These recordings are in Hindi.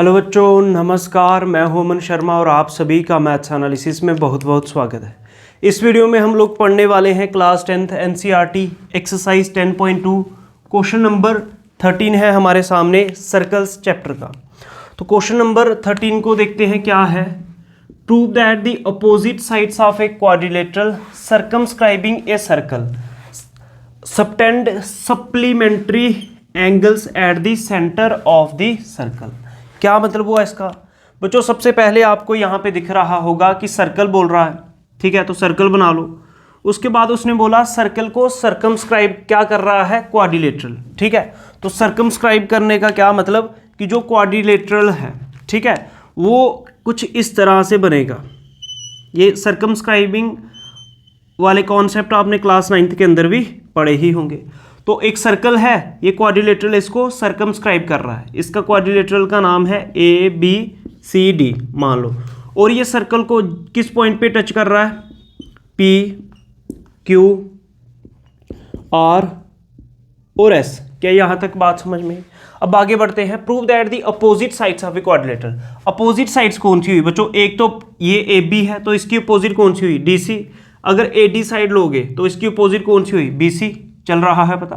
हेलो बच्चों, नमस्कार। मैं हूं अमन शर्मा और आप सभी का मैथ्स एनालिसिस में बहुत बहुत स्वागत है। इस वीडियो में हम लोग पढ़ने वाले हैं class 10th NCERT exercise 10.2। Question number 13 है हमारे सामने सर्कल्स चैप्टर का। तो क्वेश्चन नंबर 13 को देखते हैं क्या है। Prove that the opposite sides of a quadrilateral circumscribing A circle subtend supplementary angles at the centre of the circle. क्या मतलब हुआ इसका बच्चों? सबसे पहले आपको यहाँ पे दिख रहा होगा कि सर्कल बोल रहा है, ठीक है, तो सर्कल बना लो। उसके बाद उसने बोला सर्कल को सर्कमस्क्राइब क्या कर रहा है, क्वाड्रिलेटरल, ठीक है। तो सर्कमस्क्राइब करने का क्या मतलब कि जो क्वाड्रिलेटरल है, ठीक है, वो कुछ इस तरह से बनेगा। ये सर्कमस्क्राइबिंग वाले कॉन्सेप्ट आपने क्लास 9th के अंदर भी पढ़े ही होंगे। तो एक सर्कल है, ये क्वाड्रिलेटरल इसको सर्कमस्क्राइब कर रहा है। इसका क्वाड्रिलेटरल का नाम है ABCD मान लो, और ये सर्कल को किस पॉइंट पे टच कर रहा है, PQ R और S। क्या यहाँ तक बात समझ में? अब आगे बढ़ते हैं। Prove that the opposite sides of a quadrilateral. Opposite sides कौन सी हुई बच्चों? एक तो ये AB है, तो इसकी अपोजिट कौन सी हुई, DC। अगर AD साइड लोगे तो इसकी अपोजिट कौन सी हुई, BC। चल रहा है पता?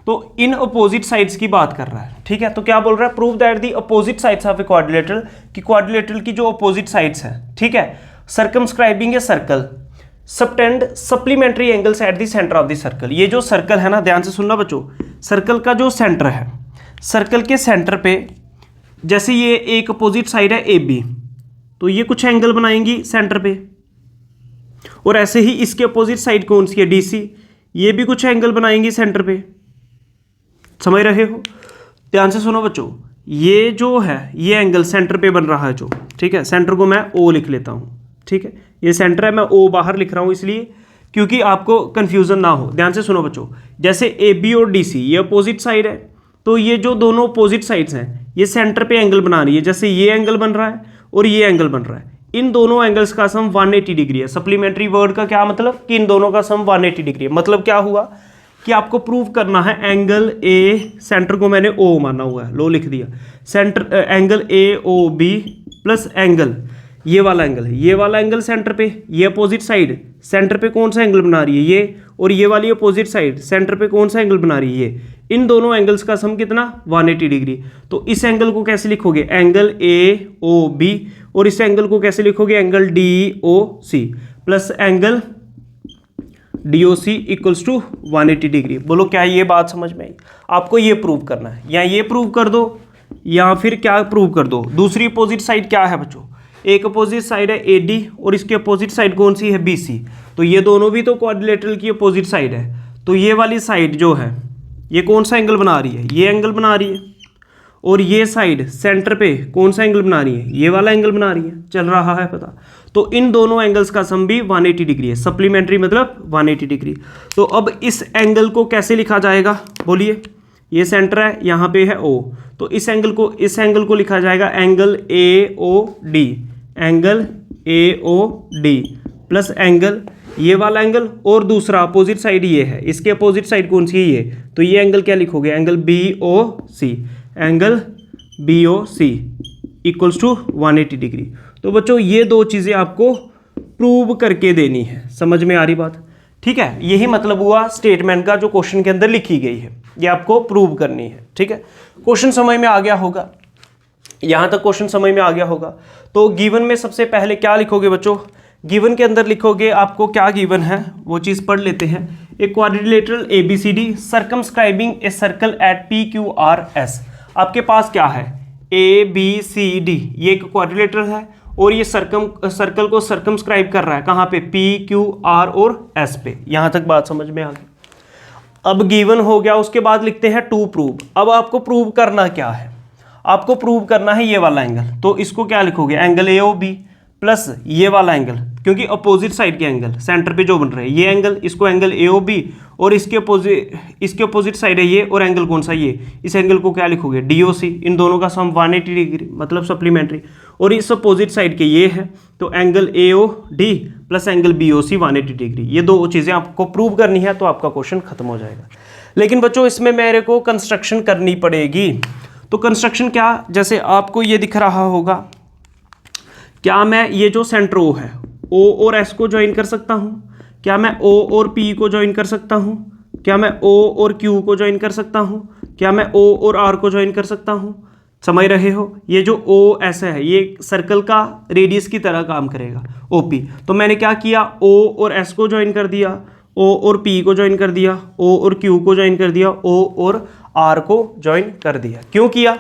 तो इन अपोजिट साइड्स की बात कर रहा है, ठीक है। तो क्या बोल रहा है? Prove that the opposite sides of a quadrilateral, कि क्वाड्रिलेटरल की जो अपोजिट साइड्स हैं, ठीक है, circumscribing A circle subtend supplementary angles at the centre of the circle. ये जो सर्कल है ना, ध्यान से सुनना बच्चों, सर्कल का जो सेंटर है, सर्कल के सेंटर पे जैसे ये एक अपोजिट साइड है AB, तो ये कुछ एंगल बनाएंगी सेंटर पे, और ऐसे ही इसके अपोजिट साइड कौन सी है, DC, ये भी कुछ एंगल बनाएंगी सेंटर पे। समझ रहे हो? ध्यान से सुनो बच्चों, ये जो है ये एंगल सेंटर पे बन रहा है जो, ठीक है, सेंटर को मैं O लिख लेता हूं, ठीक है, ये सेंटर है, मैं O बाहर लिख रहा हूं इसलिए क्योंकि आपको कंफ्यूजन ना हो। ध्यान से सुनो बच्चों, जैसे AB और DC ये अपोजिट साइड है, तो ये जो दोनों अपोजिट साइड्स हैं ये सेंटर पे एंगल बना रही है। जैसे ये एंगल बन रहा है और ये एंगल बन रहा है, इन दोनों एंगल्स का सम 180 डिग्री है। सप्लीमेंट्री वर्ड का क्या मतलब कि इन दोनों का सम 180 डिग्री है। मतलब क्या हुआ कि आपको प्रूव करना है एंगल A, सेंटर को मैंने O माना हुआ है, लो लिख दिया, centre angle AOB plus angle ये वाला एंगल है, ये वाला एंगल सेंटर पे, ये अपोजिट साइड सेंटर पे कौन सा एंगल बना रही है, ये, और ये वाली अपोजिट साइड सेंटर पे कौन सा एंगल बना रही है, ये। इन दोनों एंगल्स का सम कितना, 180 डिग्री। तो इस एंगल को कैसे लिखोगे, एंगल AOB, और इस एंगल को कैसे लिखोगे, angle DOC plus angle DOC equals to 180 degree. बोलो क्या ये बात समझ में आई? आपको ये प्रूव करना है, या ये प्रूव कर दो या फिर क्या प्रूव कर दो। दूसरी अपोजिट साइड क्या है बच्चों? एक अपोजिट साइड है AD और इसकी अपोजिट साइड कौन सी है, BC। तो ये दोनों भी तो क्वाड्रिलेटरल की अपोजिट साइड है। तो ये वाली साइड जो है ये कौन सा एंगल बना रही है, ये एंगल बना रही है, और ये साइड सेंटर पे कौन सा एंगल बना रही है, ये वाला एंगल बना रही है। चल रहा है पता? तो इन दोनों एंगल्स का सम भी 180 डिग्री है। सप्लीमेंट्री मतलब 180 डिग्री। तो अब इस एंगल को कैसे लिखा जाएगा, बोलिए। ये सेंटर है, यहाँ पे है O, तो इस एंगल को लिखा जाएगा angle AOD, angle AOD plus angle ये वाला एंगल, और दूसरा अपोजिट साइड ये है, इसके अपोजिट साइड कौन सी है, ये। तो ये एंगल क्या लिखोगे, angle BOC, angle BOC equals to 180 degree. तो बच्चों ये दो चीज़ें आपको प्रूव करके देनी है। समझ में आ रही बात? ठीक है, यही मतलब हुआ स्टेटमेंट का जो क्वेश्चन के अंदर लिखी गई है, ये आपको प्रूव करनी है, ठीक है। क्वेश्चन समझ में आ गया होगा, यहाँ तक क्वेश्चन समझ में आ गया होगा। तो गिवन में सबसे पहले क्या लिखोगे बच्चों? गिवन के अंदर लिखोगे, आपको क्या गिवन है वो चीज़ पढ़ लेते हैं। एक quadrilateral ABCD circumscribing a circle eight PQRS। आपके पास क्या है, ABCD, ये एक क्वाड्रिलेटरल है और ये सर्कल को सर्कमस्क्राइब कर रहा है कहाँ पे, PQR और S पे। यहाँ तक बात समझ में आ गई। अब गिवन हो गया, उसके बाद लिखते हैं टू प्रूव। अब आपको प्रूव करना क्या है, आपको प्रूव करना है ये वाला एंगल। तो इसको क्या लिखोगे, एंगल AOB प्लस ये वाला एंगल, क्योंकि अपोजिट साइड के एंगल सेंटर पे जो बन रहे हैं ये एंगल, इसको एंगल AOB, और इसके अपोजिट साइड है ये, और एंगल कौन सा, ये। इस एंगल को क्या लिखोगे, DOC। इन दोनों का सम 180 डिग्री मतलब सप्लीमेंट्री, और इस अपोजिट साइड के ये है, तो angle AOD plus angle BOC 180 degree. ये दो चीज़ें आपको प्रूव करनी है, तो आपका क्वेश्चन खत्म हो जाएगा। लेकिन बच्चों इसमें मेरे को कंस्ट्रक्शन करनी पड़ेगी। तो कंस्ट्रक्शन क्या, जैसे आपको ये दिख रहा होगा, क्या मैं ये जो सेंटर O है, O और S को ज्वाइन कर सकता हूँ? क्या मैं O और P को ज्वाइन कर सकता हूँ? क्या मैं O और Q को ज्वाइन कर सकता हूँ? क्या मैं O और R को ज्वाइन कर सकता हूँ? समझ रहे हो? ये जो O ऐसा है, ये सर्कल का रेडियस की तरह काम करेगा, OP। तो मैंने क्या किया, O और S को ज्वाइन कर दिया, O और P को ज्वाइन कर दिया, O और Q को ज्वाइन कर दिया, O और R को ज्वाइन कर दिया। क्यों किया,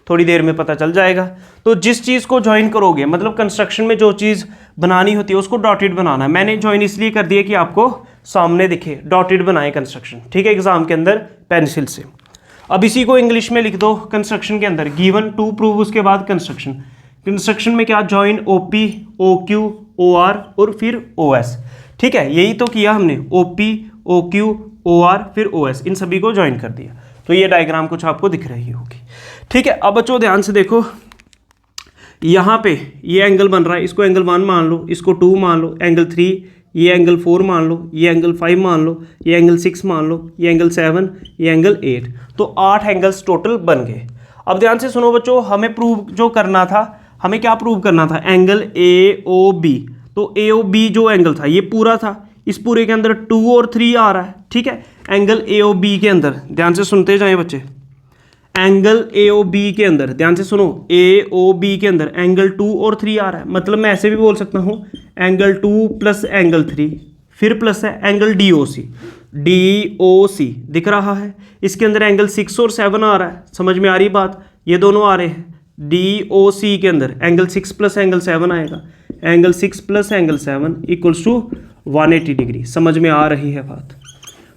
थोड़ी देर में पता चल जाएगा। तो जिस चीज़ को ज्वाइन करोगे, मतलब कंस्ट्रक्शन में जो चीज़ बनानी होती है उसको डॉटेड बनाना है। मैंने ज्वाइन इसलिए कर दिया कि आपको सामने दिखे, डॉटेड बनाए कंस्ट्रक्शन, ठीक है, एग्जाम के अंदर पेंसिल से। अब इसी को इंग्लिश में लिख दो कंस्ट्रक्शन के अंदर, गिवन टू प्रूव, उसके बाद कंस्ट्रक्शन। कंस्ट्रक्शन में क्या, ज्वाइन OP, OQ, OR और फिर OS, ठीक है, यही तो किया हमने, OP, OQ, OR फिर OS, इन सभी को ज्वाइन कर दिया। तो ये डायग्राम कुछ आपको दिख रही होगी, ठीक है। अब बच्चों ध्यान से देखो, यहाँ पे ये एंगल बन रहा है, इसको एंगल 1 मान लो, इसको 2 मान लो, एंगल 3, ये एंगल 4 मान लो, ये एंगल 5 मान लो, ये एंगल 6 मान लो, ये एंगल 7, ये एंगल 8, तो 8 एंगल्स टोटल बन गए। अब ध्यान से सुनो बच्चों, हमें प्रूव जो करना था, हमें क्या प्रूव करना था, एंगल AOB। तो AOB जो एंगल था ये पूरा था, इस पूरे के अंदर 2 और 3 आ रहा है, ठीक है। एंगल AOB के अंदर, ध्यान से सुनते जाएं बच्चे, एंगल AOB के अंदर, ध्यान से सुनो, AOB के अंदर एंगल 2 और 3 आ रहा है, मतलब मैं ऐसे भी बोल सकता हूँ एंगल 2 प्लस एंगल 3, फिर प्लस है एंगल DOC दिख रहा है, इसके अंदर एंगल 6 और 7 आ रहा है, समझ में आ रही बात, ये दोनों आ रहे हैं। DOC के अंदर एंगल 6 प्लस एंगल 7 आएगा, angle 6 plus angle 7 equals to 180 degree. समझ में आ रही है बात?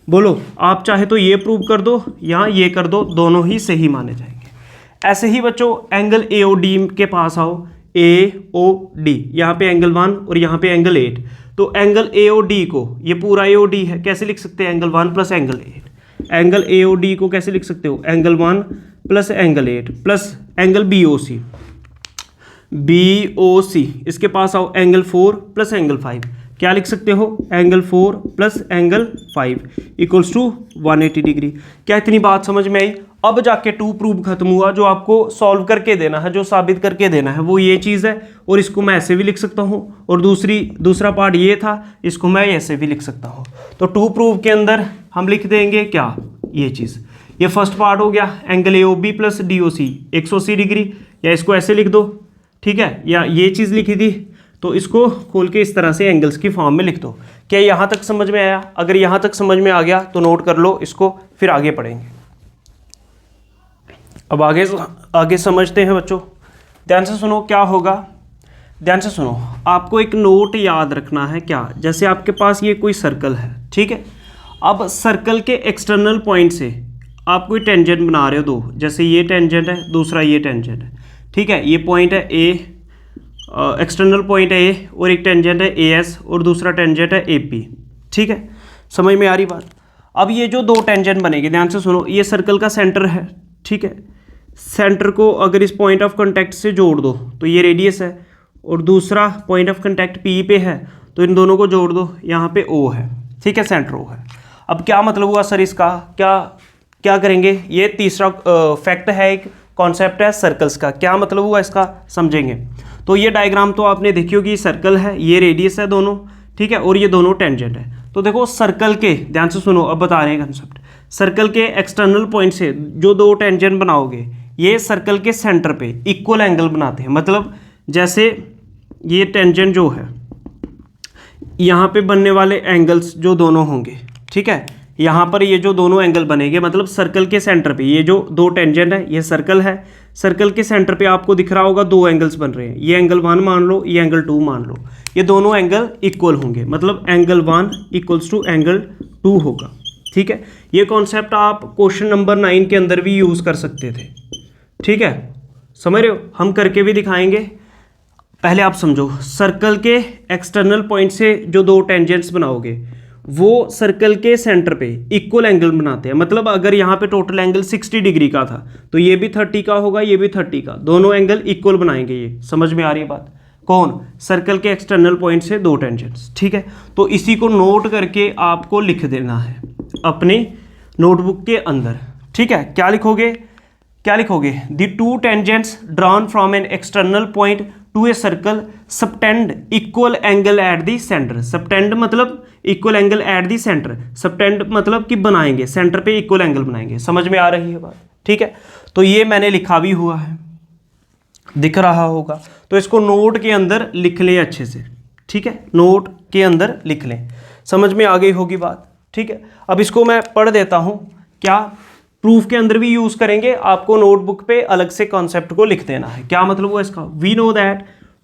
बोलो, आप चाहे तो ये प्रूव कर दो या ये कर दो, दोनों ही सही माने जाएंगे। ऐसे ही बच्चों एंगल AOD के पास आओ, AOD, यहाँ पे एंगल 1 और यहाँ पे एंगल 8, तो एंगल AOD को, ये पूरा AOD है, कैसे लिख सकते हैं, angle 1 plus angle 8। Angle AOD को कैसे लिख सकते हो, angle 1 plus angle 8 plus angle BOC, इसके पास आओ एंगल 4 प्लस एंगल 5, क्या लिख सकते हो, angle 4 plus angle 5 equals to 180 degree. क्या इतनी बात समझ में आई? अब जाके 2 प्रूव खत्म हुआ, जो आपको सॉल्व करके देना है, जो साबित करके देना है वो ये चीज़ है, और इसको मैं ऐसे भी लिख सकता हूँ, और दूसरा पार्ट ये था, इसको मैं ऐसे भी लिख सकता हूँ। तो 2 प्रूव के अंदर हम लिख देंगे क्या, ये चीज़, ये फर्स्ट पार्ट हो गया, angle AOB plus DOC 180 degree, या इसको ऐसे लिख दो, ठीक है, या ये चीज़ लिखी थी, तो इसको खोल के इस तरह से एंगल्स की फॉर्म में लिख दो। क्या यहाँ तक समझ में आया? अगर यहाँ तक समझ में आ गया तो नोट कर लो इसको, फिर आगे पढ़ेंगे। अब आगे समझते हैं बच्चों, ध्यान से सुनो क्या होगा, ध्यान से सुनो, आपको एक नोट याद रखना है। क्या, जैसे आपके पास ये कोई सर्कल है, ठीक है, अब सर्कल के एक्सटर्नल पॉइंट से आप कोई टेंजेंट बना रहे हो दो, जैसे ये टेंजेंट है, दूसरा ये टेंजेंट है, ठीक है, ये पॉइंट है A, एक्सटर्नल पॉइंट है A, और एक टेंजेंट है AS और दूसरा टेंजेंट है AP, ठीक है, समझ में आ रही बात? अब ये जो 2 टेंजेंट बनेंगे, ध्यान से सुनो, ये सर्कल का सेंटर है, ठीक है, सेंटर को अगर इस पॉइंट ऑफ कांटेक्ट से जोड़ दो तो ये रेडियस है, और दूसरा पॉइंट ऑफ कांटेक्ट P पे है, तो इन दोनों को जोड़ दो, यहाँ पे O है, ठीक है, सेंटर O है। अब क्या मतलब हुआ सर इसका, क्या करेंगे, ये तीसरा फैक्ट है, एक कॉन्सेप्ट है सर्कल्स का, क्या मतलब हुआ इसका समझेंगे। तो ये डायग्राम तो आपने देखी होगी, सर्कल है, ये रेडियस है दोनों, ठीक है, और ये दोनों टेंजेंट है। तो देखो सर्कल के, ध्यान से सुनो, अब बता रहे हैं कंसेप्ट, सर्कल के एक्सटर्नल पॉइंट से जो 2 टेंजेंट बनाओगे, ये सर्कल के सेंटर पे इक्वल एंगल बनाते हैं। मतलब जैसे ये टेंजेंट जो है, यहाँ पे बनने वाले एंगल्स जो दोनों होंगे, ठीक है, यहाँ पर ये जो दोनों एंगल बनेंगे, मतलब सर्कल के सेंटर पे ये जो 2 टेंजेंट है, ये सर्कल है, सर्कल के सेंटर पे आपको दिख रहा होगा 2 एंगल्स बन रहे हैं, ये एंगल 1 मान लो, ये एंगल 2 मान लो, ये दोनों एंगल इक्वल होंगे, मतलब एंगल 1 इक्वल्स टू एंगल 2 होगा, ठीक है। ये कॉन्सेप्ट आप क्वेश्चन नंबर 9 के अंदर भी यूज़ कर सकते थे, ठीक है, समझ रहे हो, हम करके भी दिखाएंगे। पहले आप समझो, सर्कल के एक्सटर्नल पॉइंट से जो 2 टेंजेंट्स बनाओगे, वो सर्कल के सेंटर पे इक्वल एंगल बनाते हैं। मतलब अगर यहाँ पे टोटल एंगल 60 डिग्री का था, तो ये भी 30 का होगा, ये भी 30 का, दोनों एंगल इक्वल बनाएंगे। ये समझ में आ रही है बात? कौन? सर्कल के एक्सटर्नल पॉइंट से 2 टेंजेंट्स, ठीक है। तो इसी को नोट करके आपको लिख देना है अपने नोटबुक के अंदर, ठीक है। क्या लिखोगे? क्या लिखोगे, the two tangents drawn from an external point to a circle subtend equal angle at the centre. Subtend मतलब equal angle at the centre, subtend मतलब कि बनाएंगे, सेंटर पे इक्वल एंगल बनाएंगे। समझ में आ रही है बात? ठीक है, तो ये मैंने लिखा भी हुआ है, दिख रहा होगा, तो इसको नोट के अंदर लिख लें अच्छे से। ठीक है, नोट के अंदर लिख लें, समझ में आ गई होगी बात। ठीक है, अब इसको मैं पढ़ देता हूं, क्या प्रूफ के अंदर भी यूज करेंगे, आपको नोटबुक पे अलग से कॉन्सेप्ट को लिख देना है। क्या मतलब हुआ इसका, we know that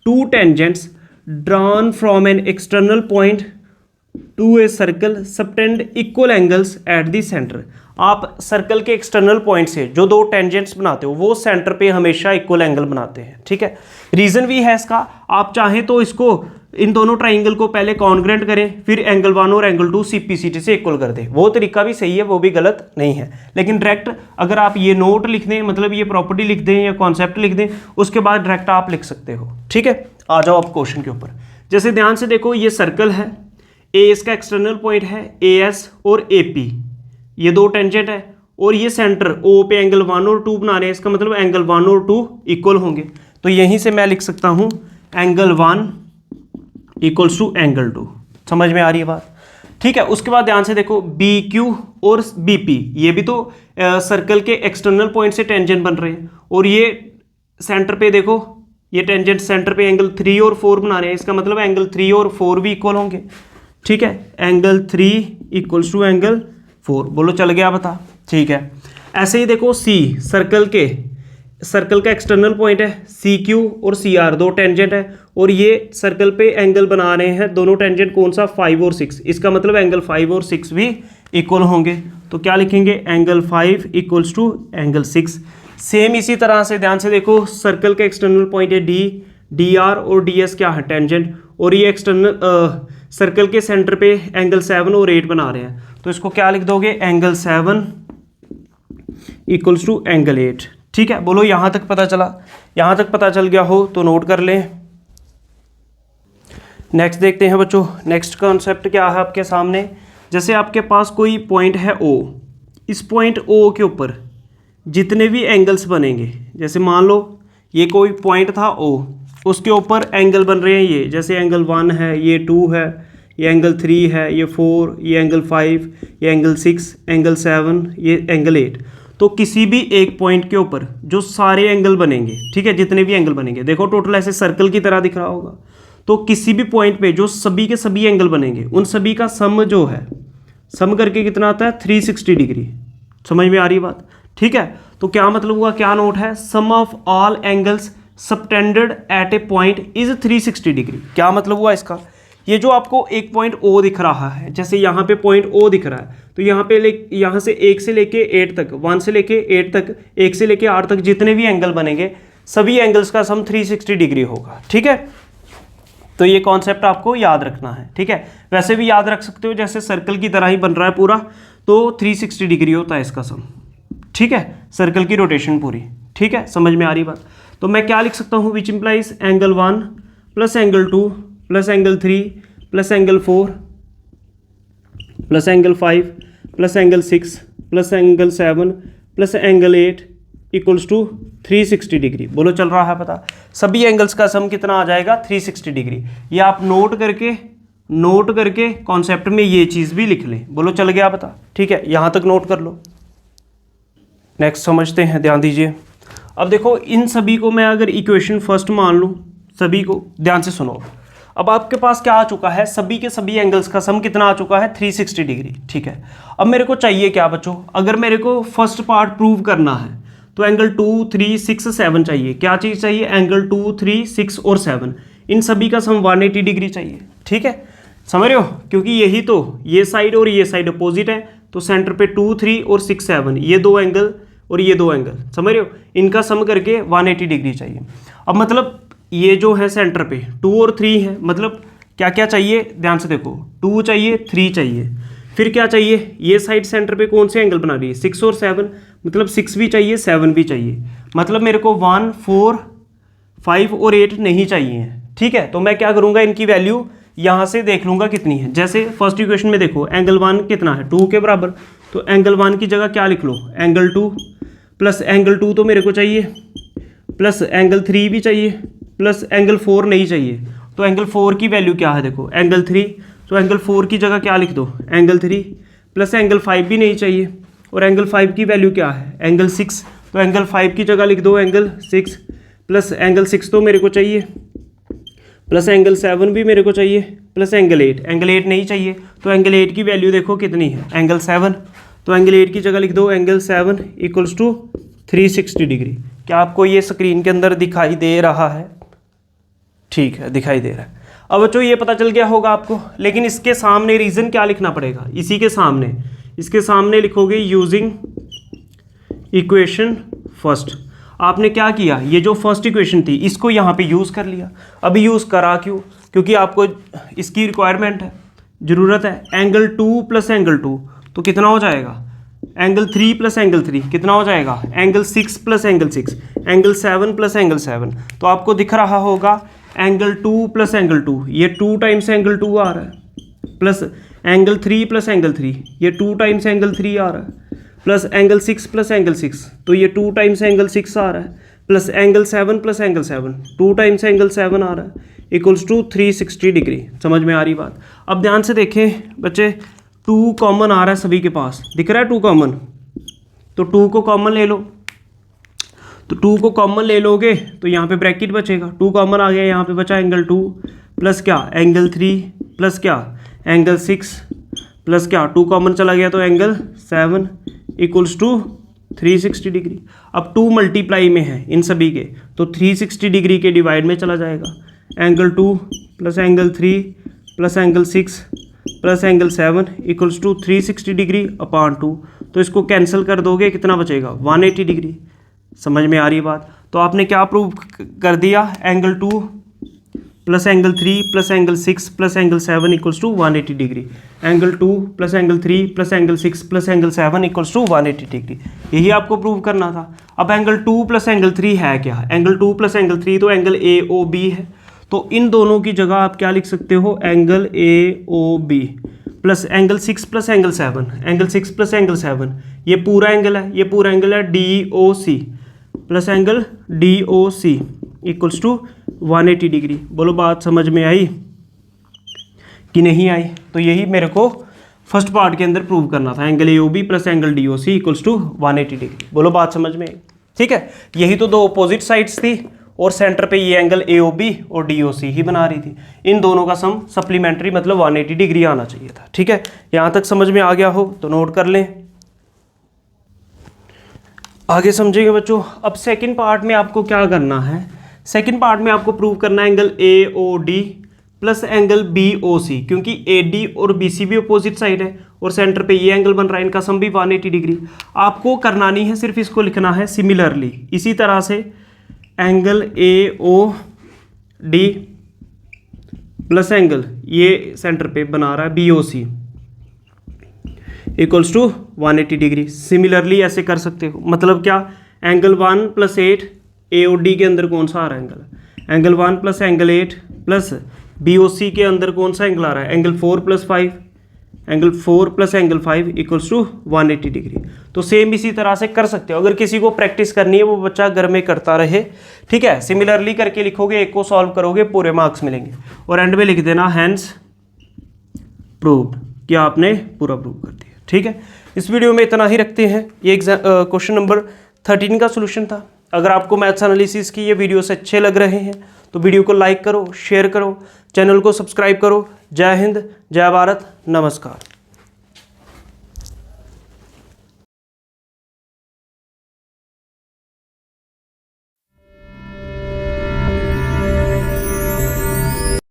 two tangents drawn from an external point to a circle subtend equal angles at the centre. आप सर्कल के एक्सटर्नल पॉइंट से जो दो टेंजेंट्स बनाते हो वो सेंटर पे हमेशा इक्वल एंगल बनाते हैं। ठीक है, रीजन भी है इसका, आप चाहें तो इसको इन दोनों ट्राइंगल को पहले कॉन्ग्रेंट करें, फिर एंगल 1 और एंगल 2 CPCT से इक्वल कर दें, वो तरीका भी सही है, वो भी गलत नहीं है। लेकिन डायरेक्ट अगर आप ये नोट लिख दें, मतलब ये प्रॉपर्टी लिख दें या कॉन्सेप्ट लिख दें, उसके बाद डायरेक्ट आप लिख सकते हो। ठीक है, आ जाओ आप क्वेश्चन के ऊपर। जैसे ध्यान से देखो, ये सर्कल है, ए इसका एक्सटर्नल पॉइंट है, AS और AP ये दो टेंजेंट है, और ये सेंटर O पे एंगल 1 और 2 बना रहे हैं, इसका मतलब एंगल 1 और 2 इक्वल होंगे। तो यहीं से मैं लिख सकता हूं एंगल 1 इक्वल्स टू एंगल 2। समझ में आ रही है बात? ठीक है, उसके बाद ध्यान से देखो, BQ और BP ये भी तो सर्कल के एक्सटर्नल पॉइंट से टेंजेंट बन रहे हैं, और ये सेंटर पे देखो, ये टेंजेंट सेंटर पे एंगल 3 और 4 बना रहे हैं, इसका मतलब एंगल 3 और 4 भी इक्वल होंगे। ठीक है, एंगल 3 इक्वल्स टू एंगल 4। बोलो चल गया बता? ठीक है, ऐसे ही देखो, C सर्कल का एक्सटर्नल पॉइंट है, CQ और CR दो टेंजेंट है, और ये सर्कल पे एंगल बना रहे हैं, दोनों टेंजेंट कौन सा, 5 और 6, इसका मतलब एंगल 5 और 6 भी इक्वल होंगे। तो क्या लिखेंगे, angle 5 equals to angle 6। Same इसी तरह से ध्यान से देखो, सर्कल का एक्सटर्नल पॉइंट है D, DR और DS क्या है, टेंजेंट, और ये एक्सटर्नल सर्कल के सेंटर पे एंगल 7 और 8 बना रहे हैं, तो इसको क्या लिख दोगे, एंगल 7 इक्वल्स टू एंगल 8। ठीक है, बोलो यहां तक पता चला? यहां तक पता चल गया हो तो नोट कर लें। नेक्स्ट देखते हैं बच्चों, नेक्स्ट कॉन्सेप्ट क्या है आपके सामने। जैसे आपके पास कोई पॉइंट है O, इस पॉइंट O के ऊपर जितने भी एंगल्स बनेंगे, जैसे मान लो ये कोई पॉइंट था O, उसके ऊपर एंगल बन रहे हैं, ये जैसे एंगल 1 है, ये 2 है, ये एंगल 3 है, ये 4, ये एंगल 5, ये एंगल 6, एंगल 7, ये एंगल 8। तो किसी भी एक पॉइंट के ऊपर जो सारे एंगल बनेंगे, ठीक है, जितने भी एंगल बनेंगे, देखो टोटल ऐसे सर्कल की तरह दिख रहा होगा, तो किसी भी पॉइंट पे जो सभी के सभी एंगल बनेंगे, उन सभी का सम जो है, सम करके कितना आता है, 360 डिग्री। समझ में आ रही बात? ठीक है, तो क्या मतलब हुआ, क्या नोट है, sum of all angles subtended at a point is 360 degree. क्या मतलब हुआ इसका, ये जो आपको एक पॉइंट O दिख रहा है, जैसे यहाँ पे पॉइंट O दिख रहा है, तो यहाँ पे यहाँ से 1 से लेके 8 तक, 1 से लेके 8 तक, 1 से लेके 8 तक जितने भी एंगल बनेंगे, सभी एंगल्स का सम 360 डिग्री होगा। ठीक है, तो ये कॉन्सेप्ट आपको याद रखना है। ठीक है, वैसे भी याद रख सकते हो, जैसे सर्कल की तरह ही बन रहा है पूरा, तो 360 डिग्री होता है इसका सम। ठीक है, सर्कल की रोटेशन पूरी। ठीक है, समझ में आ रही बात? तो मैं क्या लिख सकता हूँ, which implies angle 1 plus angle 2 plus angle 3 plus angle 4 plus angle 5 plus angle 6 plus angle 7 plus angle 8 equals to 360 degree. बोलो चल रहा है पता? सभी एंगल्स का सम कितना आ जाएगा, 360 डिग्री। ये आप नोट करके कॉन्सेप्ट में ये चीज़ भी लिख लें। बोलो चल गया पता? ठीक है, यहाँ तक नोट कर लो। नेक्स्ट समझते हैं, ध्यान दीजिए। अब देखो, इन सभी को मैं अगर इक्वेशन फर्स्ट मान लूँ, सभी को ध्यान से सुनो। अब आपके पास क्या आ चुका है, सभी के सभी एंगल्स का सम कितना आ चुका है, 360 डिग्री। ठीक है, अब मेरे को चाहिए क्या बच्चों, अगर मेरे को फर्स्ट पार्ट प्रूव करना है तो एंगल 2, 3, 6, 7 चाहिए। क्या चीज़ चाहिए, एंगल 2, 3, 6 और 7, इन सभी का सम 180 डिग्री चाहिए। ठीक है, समझ रहे हो, क्योंकि यही तो ये साइड और ये साइड अपोजिट है, तो सेंटर पे 2, 3 और 6, 7 ये दो एंगल और ये दो एंगल, समझ रहे हो, इनका सम करके 180 डिग्री चाहिए। अब मतलब ये जो है सेंटर पे 2 और 3 है, मतलब क्या क्या चाहिए, ध्यान से देखो, 2 चाहिए, 3 चाहिए, फिर क्या चाहिए, ये साइड सेंटर पे कौन से एंगल बना रही है, 6 और 7, मतलब 6 भी चाहिए, 7 भी चाहिए, मतलब मेरे को 1, 4, 5 और 8 नहीं चाहिए। ठीक है, तो मैं क्या करूँगा, इनकी वैल्यू यहाँ से देख लूँगा कितनी है। जैसे फर्स्ट इक्वेशन में देखो, एंगल 1 कितना है, 2 के बराबर, तो एंगल 1 की जगह क्या लिख लो, एंगल 2 प्लस एंगल 2 तो मेरे को चाहिए, प्लस एंगल 3 भी चाहिए, प्लस एंगल 4 नहीं चाहिए। तो एंगल 4 की वैल्यू क्या है देखो, एंगल 3, तो एंगल 4 की जगह क्या लिख दो, एंगल 3, प्लस एंगल 5 भी नहीं चाहिए, और एंगल 5 की वैल्यू क्या है, एंगल 6, तो एंगल 5 की जगह लिख दो एंगल 6, प्लस एंगल 6 तो मेरे को चाहिए, प्लस एंगल 7 भी मेरे को चाहिए, प्लस एंगल 8, एंगल 8 नहीं चाहिए, तो एंगल 8 की वैल्यू देखो कितनी है, एंगल 7, तो एंगल 8 की जगह लिख दो एंगल 7 इक्वल्स टू 360 डिग्री। क्या आपको ये स्क्रीन के अंदर दिखाई दे रहा है? ठीक है, दिखाई दे रहा है। अब बच्चों ये पता चल गया होगा आपको, लेकिन इसके सामने रीज़न क्या लिखना पड़ेगा, इसी के सामने, इसके सामने लिखोगे यूजिंग इक्वेशन फर्स्ट। आपने क्या किया, ये जो फर्स्ट इक्वेशन थी इसको यहाँ पे यूज़ कर लिया। अभी यूज़ करा क्यों? क्योंकि आपको इसकी रिक्वायरमेंट है, ज़रूरत है। एंगल 2 प्लस एंगल 2 तो कितना हो जाएगा, एंगल 3 प्लस एंगल 3 कितना हो जाएगा, angle 6 plus angle 6, angle 7 plus angle 7। तो आपको दिख रहा होगा एंगल 2 प्लस एंगल 2, ये 2 टाइम्स एंगल 2 आ रहा है, प्लस एंगल 3 प्लस एंगल 3, ये 2 टाइम्स एंगल 3 आ रहा है, प्लस एंगल 6 प्लस एंगल 6, तो ये 2 टाइम्स एंगल 6 आ रहा है, plus angle 7 plus angle 7, 2 times angle 7 आ रहा है, इक्वल्स टू 360 डिग्री। समझ में आ रही बात? अब ध्यान से देखें बच्चे, 2 कॉमन आ रहा है सभी के पास, दिख रहा है 2 कॉमन, तो 2 को कॉमन ले लो, तो 2 को कॉमन ले लोगे तो यहाँ पे ब्रैकेट बचेगा, 2 कॉमन आ गया, यहाँ पे बचा एंगल 2 प्लस क्या, एंगल 3 प्लस क्या, एंगल 6 प्लस क्या, 2 कॉमन चला गया तो एंगल 7 इक्वल्स टू 360 डिग्री। अब 2 मल्टीप्लाई में है इन सभी के, तो 360 डिग्री के डिवाइड में चला जाएगा, angle 2 plus angle 3 plus angle 6 plus angle 7 equals to 360 degree upon 2। तो इसको कैंसिल कर दोगे, कितना बचेगा, 180 डिग्री। समझ में आ रही बात? तो आपने क्या प्रूव कर दिया, angle 2 plus angle 3 plus angle 6 plus angle 7 equals to 180 degree, angle 2 plus angle 3 plus angle 6 plus angle 7 equals to 180 degree. यही आपको प्रूव करना था। अब एंगल 2 प्लस एंगल 3 है क्या, एंगल 2 प्लस एंगल 3 तो एंगल AOB है, तो इन दोनों की जगह आप क्या लिख सकते हो, angle AOB plus angle 6 plus angle 7, angle 6 plus angle 7, ये पूरा एंगल है, ये पूरा एंगल है DOC plus angle DOC equals to 180 degree. बोलो बात समझ में आई कि नहीं आई? तो यही मेरे को फर्स्ट पार्ट के अंदर प्रूव करना था, angle AOB plus angle DOC equals to 180 degree. बोलो बात समझ में आई? ठीक है, यही तो 2 अपोजिट साइड्स थी और सेंटर पे ये एंगल AOB और DOC ही बना रही थी। इन दोनों का सम सप्लीमेंट्री मतलब 180 डिग्री आना चाहिए था। ठीक है, यहाँ तक समझ में आ गया हो तो नोट कर लें, आगे समझेंगे बच्चों। अब सेकंड पार्ट में आपको क्या करना है, सेकंड पार्ट में आपको प्रूव करना है angle AOD plus angle BOC, क्योंकि AD और BC भी अपोजिट साइड है और सेंटर पे ये एंगल बन रहा है, इनका सम भी 180 डिग्री। आपको करना नहीं है, सिर्फ इसको लिखना है सिमिलरली। इसी तरह से एंगल AOD प्लस एंगल ये सेंटर पे बना रहा है BOC equals to 180 degree. Similarly ऐसे कर सकते हो, मतलब क्या, एंगल 1 प्लस 8 AOD के अंदर कौन सा आ रहा है angle, angle 1 plus angle 8 plus BOC के अंदर कौन सा एंगल आ रहा है, angle 4 plus 5, angle 4 plus angle 5 equals to 180 degree. तो सेम इसी तरह से कर सकते हो। अगर किसी को प्रैक्टिस करनी है वो बच्चा घर में करता रहे, ठीक है। सिमिलरली करके लिखोगे, एक को सॉल्व करोगे, पूरे मार्क्स मिलेंगे। और एंड में लिख देना हैंस प्रूव्ड, कि आपने पूरा प्रूव कर दिया। ठीक है, इस वीडियो में इतना ही रखते हैं। ये क्वेश्चन नंबर 13 का सोल्यूशन था। अगर आपको मैथ्स एनालिसिस की ये वीडियोस अच्छे लग रहे हैं तो वीडियो को लाइक करो, शेयर करो, चैनल को सब्सक्राइब करो। जय हिंद, जय भारत, नमस्कार।